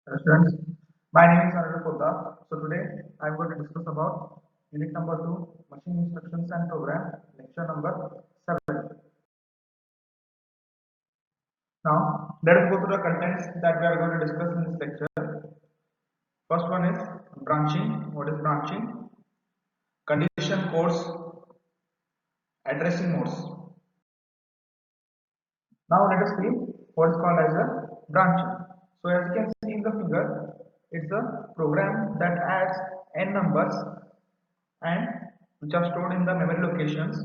Hello students, my name is Anurag Poddar. So today I am going to discuss about unit number 2, machine instructions and program, lecture number 7. Now let us go to the contents that we are going to discuss in this lecture. First one is branching. What is branching? Condition codes, addressing modes. Now let us see what is called as a branching. So as you can see in the figure, it's a program that adds n numbers and which are stored in the memory locations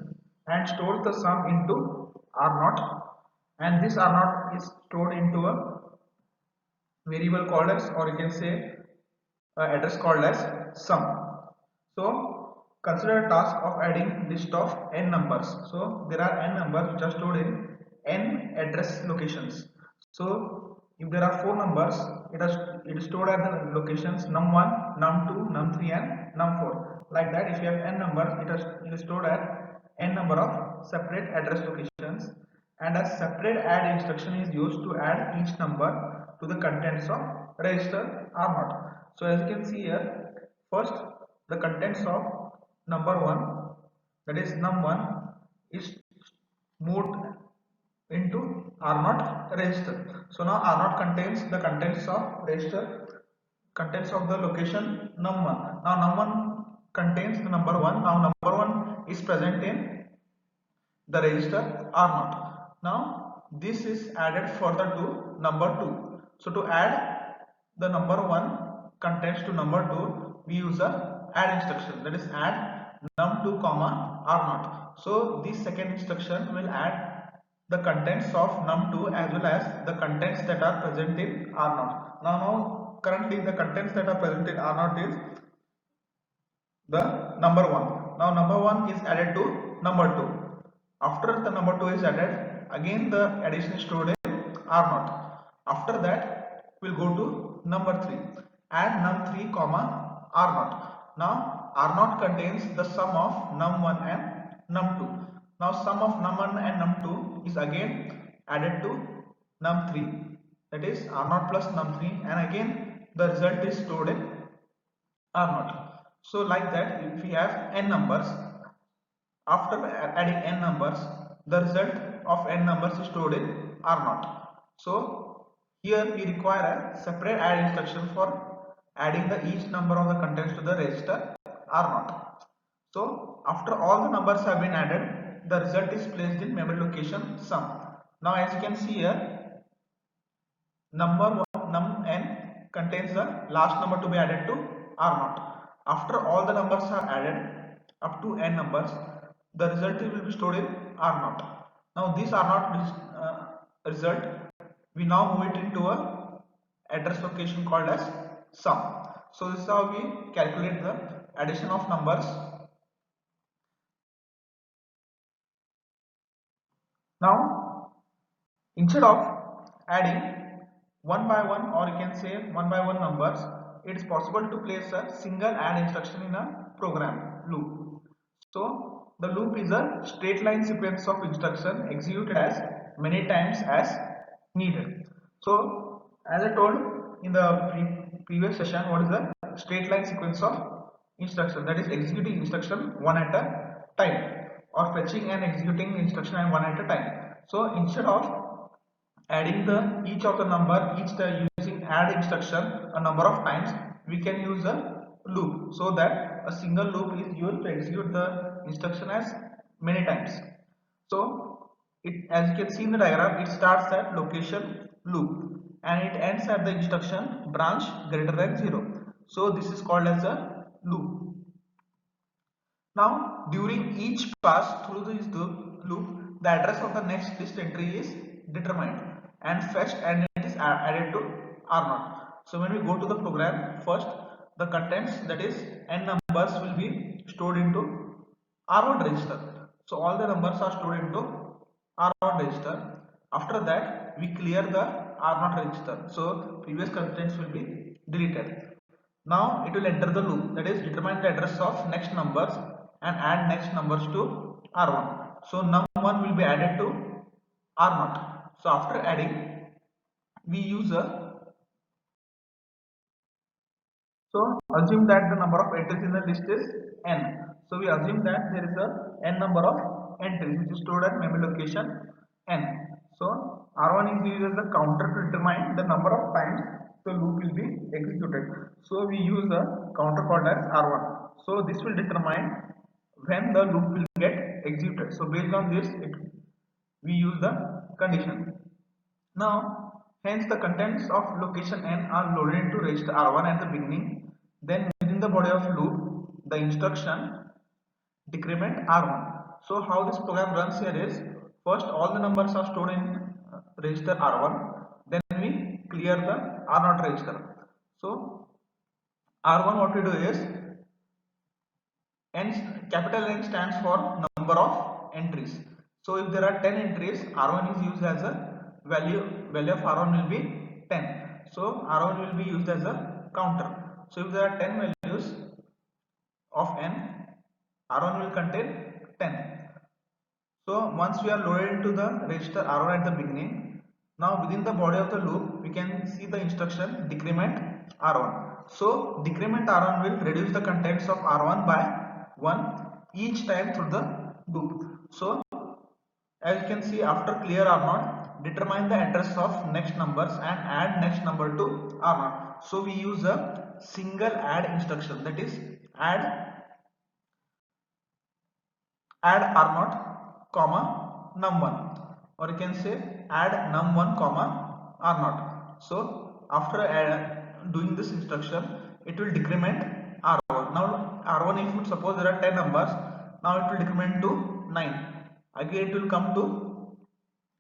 and stores the sum into R0, and this R0 is stored into a variable called as, or you can say address called as sum. So consider a task of adding list of n numbers. So there are n numbers which are stored in n address locations. So if there are 4 numbers, it is stored at the locations num1, num2, num3 and num4. Like that, if you have n numbers, it is stored at n number of separate address locations, and a separate add instruction is used to add each number to the contents of register R0. So as you can see here, first the contents of number 1, that is num1, is moved into R0 register. So now R0 contains the contents of register, contents of the location num1. Now num1 contains the number 1. Now number 1 is present in the register R0. Now this is added further to number 2. So to add the number 1 contents to number 2, we use a add instruction, that is add num2 comma R0. So this second instruction will add the contents of num2 as well as the contents that are present in R0. Now currently the contents that are present in R0 is the number 1. Now number 1 is added to number 2. After the number 2 is added, again the addition is stored in R0. After that, we'll go to number 3. Add num3 comma R0. Now R0 contains the sum of num1 and num2. Now sum of num1 and num2 is again added to num3, that is R0 plus num3, and again the result is stored in R0. So like that, if we have n numbers, after adding n numbers, the result of n numbers is stored in R0. So here we require a separate add instruction for adding the each number of the contents to the register R0. So after all the numbers have been added, the result is placed in memory location sum. Now as you can see here, number 1 num n contains the last number to be added to R0. After all the numbers are added up to n numbers, the result will be stored in R0. Now this R0 result, we now move it into a address location called as sum. So this is how we calculate the addition of numbers. Now instead of adding one by one, or you can say one by one numbers, it is possible to place a single add instruction in a program loop. So the loop is a straight line sequence of instruction executed as many times as needed. So as I told in the previous session, what is the straight line sequence of instruction? That is executing instruction one at a time, or fetching and executing instruction and one at a time. So instead of adding the each of the number using add instruction a number of times, we can use a loop, so that a single loop is used to execute the instruction as many times. So as you can see in the diagram, it starts at location loop and it ends at the instruction branch greater than 0. So this is called as a loop. Now, during each pass through this loop, the address of the next list entry is determined and fetched, and it is added to R0. So when we go to the program, first the contents, that is n numbers, will be stored into R1 register. So all the numbers are stored into R1 register. After that, we clear the R0 register. So previous contents will be deleted. Now it will enter the loop, that is determine the address of next numbers and add next numbers to R1. So num1 will be added to R0. So after adding, we use a So assume that the number of entries in the list is n. So we assume that there is a n number of entries which is stored at memory location n. So R1 is used as the counter to determine the number of times the loop will be executed. So we use a counter called as R1. So this will determine when the loop will get executed. So based on this, we use the condition. Now, hence the contents of location n are loaded into register R1 at the beginning. Then within the body of loop, the instruction decrement R1. So how this program runs here is, first all the numbers are stored in register R1. Then we clear the R0 register. So R1, what we do is, N, capital N stands for number of entries. So if there are 10 entries, R1 is used as a value of R1 will be 10. So R1 will be used as a counter. So if there are 10 values of N, R1 will contain 10. So once we are loaded into the register R1 at the beginning, now within the body of the loop, we can see the instruction decrement R1. So decrement R1 will reduce the contents of R1 by 1 each time through the loop. So as you can see, after clear R0, determine the address of next numbers and add next number to R0. So we use a single add instruction, that is add R0 comma num1, or you can say add num1 comma R0. So after doing this instruction, it will decrement R1. Now R1, if suppose there are 10 numbers, now it will decrement to 9. Again it will come to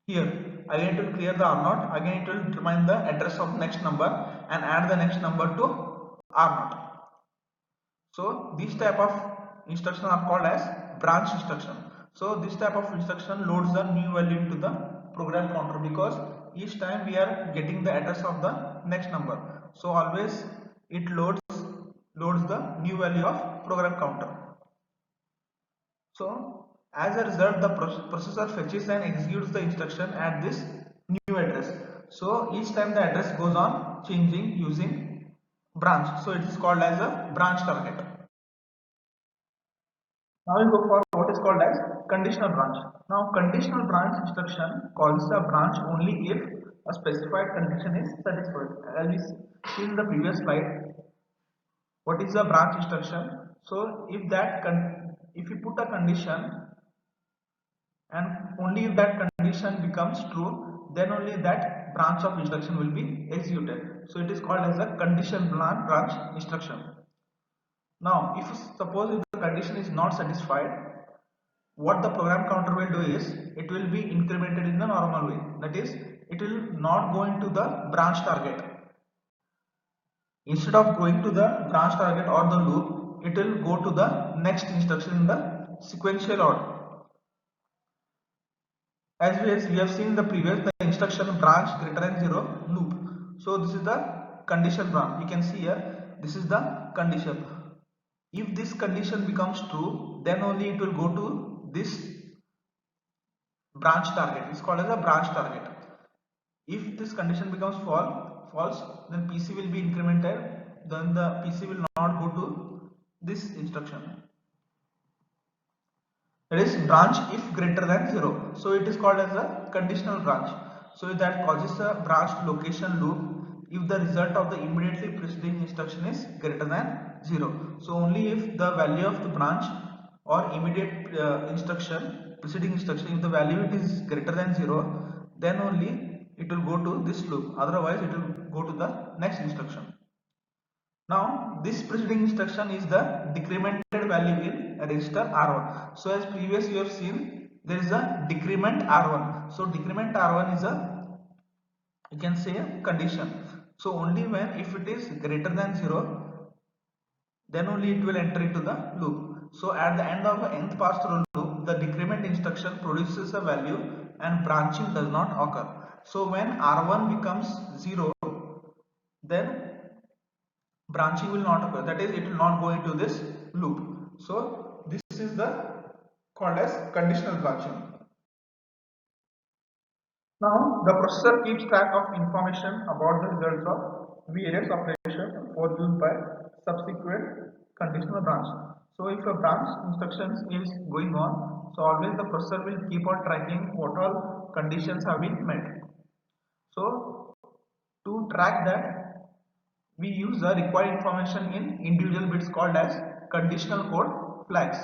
here. Again it will clear the R0. Again it will determine the address of next number and add the next number to R0. So these type of instructions are called as branch instruction. So this type of instruction loads the new value into the program counter, because each time we are getting the address of the next number. So always it loads the new value of program counter. So as a result, the processor fetches and executes the instruction at this new address. So each time the address goes on changing using branch. So it is called as a branch target. Now we go for what is called as conditional branch. Now conditional branch instruction calls a branch only if a specified condition is satisfied. As we see in the previous slide, what is a branch instruction? So if you put a condition and only if that condition becomes true, then only that branch of instruction will be executed. So it is called as a condition branch instruction. Now if suppose if the condition is not satisfied, what the program counter will do is, it will be incremented in the normal way. That is, it will not go into the branch target. Instead of going to the branch target or the loop, it will go to the next instruction in the sequential order. As we have seen in the previous, the instruction branch greater than 0 loop. So this is the condition branch. You can see here, this is the condition. If this condition becomes true, then only it will go to this branch target. It's called as a branch target. If this condition becomes false, then PC will be incremented. Then the PC will not go to this instruction. That is branch if greater than 0. So it is called as a conditional branch. So that causes a branch location loop if the result of the immediately preceding instruction is greater than 0. So only if the value of the branch or immediate preceding instruction, if the value it is greater than 0, then only it will go to this loop. Otherwise it will go to the next instruction. Now this preceding instruction is the decremented value in register R1. So as previous you have seen, there is a decrement R1. So decrement R1 is a, you can say, a condition. So only when if it is greater than 0, then only it will enter into the loop. So at the end of the nth pass through loop, the decrement instruction produces a value and branching does not occur. So when R1 becomes 0, then branching will not occur. That is, it will not go into this loop. So this is the called as conditional branching. Now the processor keeps track of information about the results of various operations for used by subsequent conditional branch. So if a branch instructions is going on, so always the processor will keep on tracking what all conditions have been met. So to track that, we use the required information in individual bits called as conditional code flags.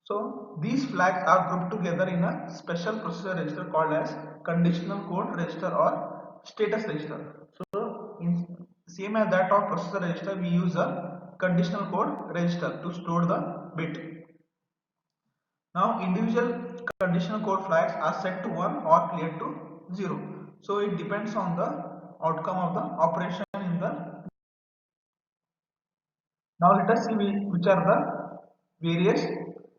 So these flags are grouped together in a special processor register called as conditional code register or status register. So in same as that of processor register, we use a conditional code register to store the bit. Now individual conditional code flags are set to 1 or cleared to 0. So it depends on the outcome of the operation in the. Now let us see which are the various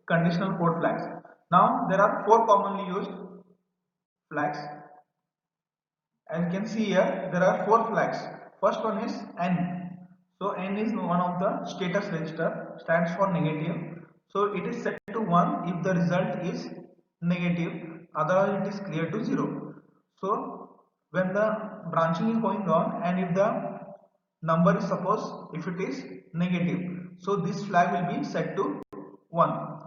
conditional code flags. Now there are four commonly used flags. As you can see here, there are four flags. First one is N. So N is one of the status register, stands for negative. So it is set to 1 if the result is negative, otherwise it is clear to 0. So when the branching is going on and if the number is suppose if it is negative, so this flag will be set to 1.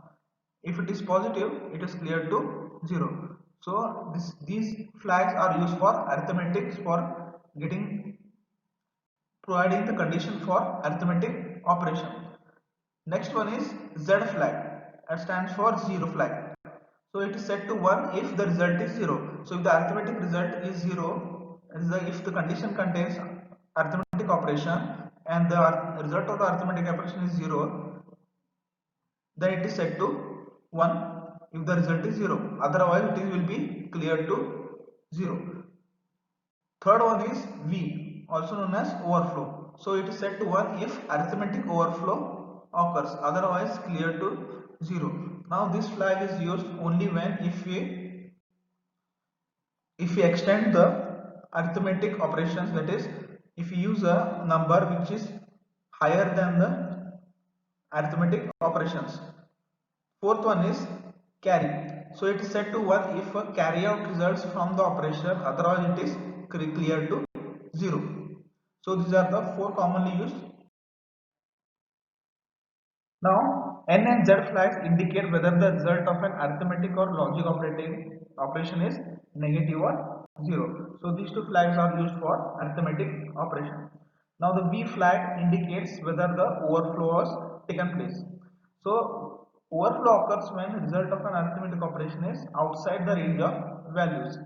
If it is positive, it is clear to 0. So these flags are used for arithmetics, for getting providing the condition for arithmetic operation. Next one is Z flag. It stands for zero flag. So it is set to 1 if the result is 0. So if the arithmetic result is 0, if the condition contains arithmetic operation and the result of the arithmetic operation is 0, then it is set to 1 if the result is 0, otherwise it will be cleared to 0. Third one is V, also known as overflow. So it is set to 1 if arithmetic overflow occurs, otherwise cleared to 0. Now this flag is used only when if we extend the arithmetic operations, that is if we use a number which is higher than the arithmetic operations. Fourth one is carry. So it is set to 1 if a carry out results from the operation, otherwise it is clear to 0. So these are the four commonly used. Now N and Z flags indicate whether the result of an arithmetic or logic operation is negative or 0. So these two flags are used for arithmetic operation. Now the V flag indicates whether the overflow has taken place. So overflow occurs when the result of an arithmetic operation is outside the range of values.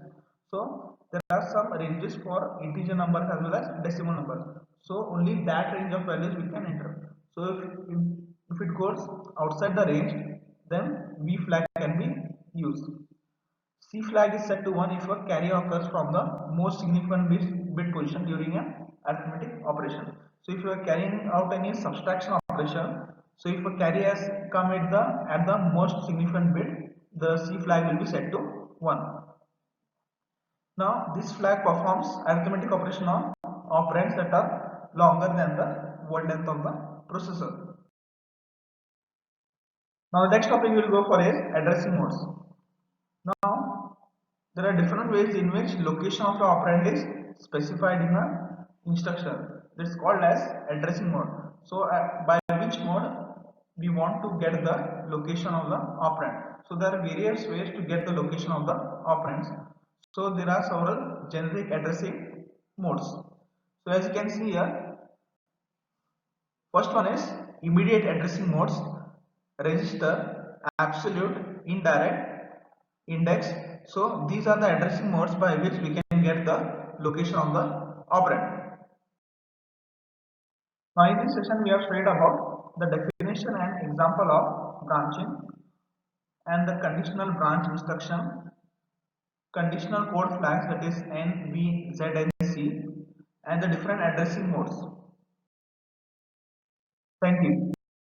So there are some ranges for integer numbers as well as decimal numbers. So only that range of values we can enter. So if it goes outside the range, then V flag can be used. C flag is set to 1 if a carry occurs from the most significant bit position during a arithmetic operation. So if you are carrying out any subtraction operation, so if a carry has come at the most significant bit, the C flag will be set to 1. Now this flag performs arithmetic operation on operands that are longer than the word length of the processor. Now the next topic we will go for is addressing modes. Now there are different ways in which location of the operand is specified in an instruction. That's called as addressing mode. So by which mode we want to get the location of the operand. So there are various ways to get the location of the operands. So there are several generic addressing modes. So as you can see here, first one is immediate addressing modes, register, absolute, indirect, index. So these are the addressing modes by which we can get the location of the operand. Now in this session we have studied about the definition and example of branching and the conditional branch instruction, conditional code flags, that is N, V, Z and C, and the different addressing modes. Thank you.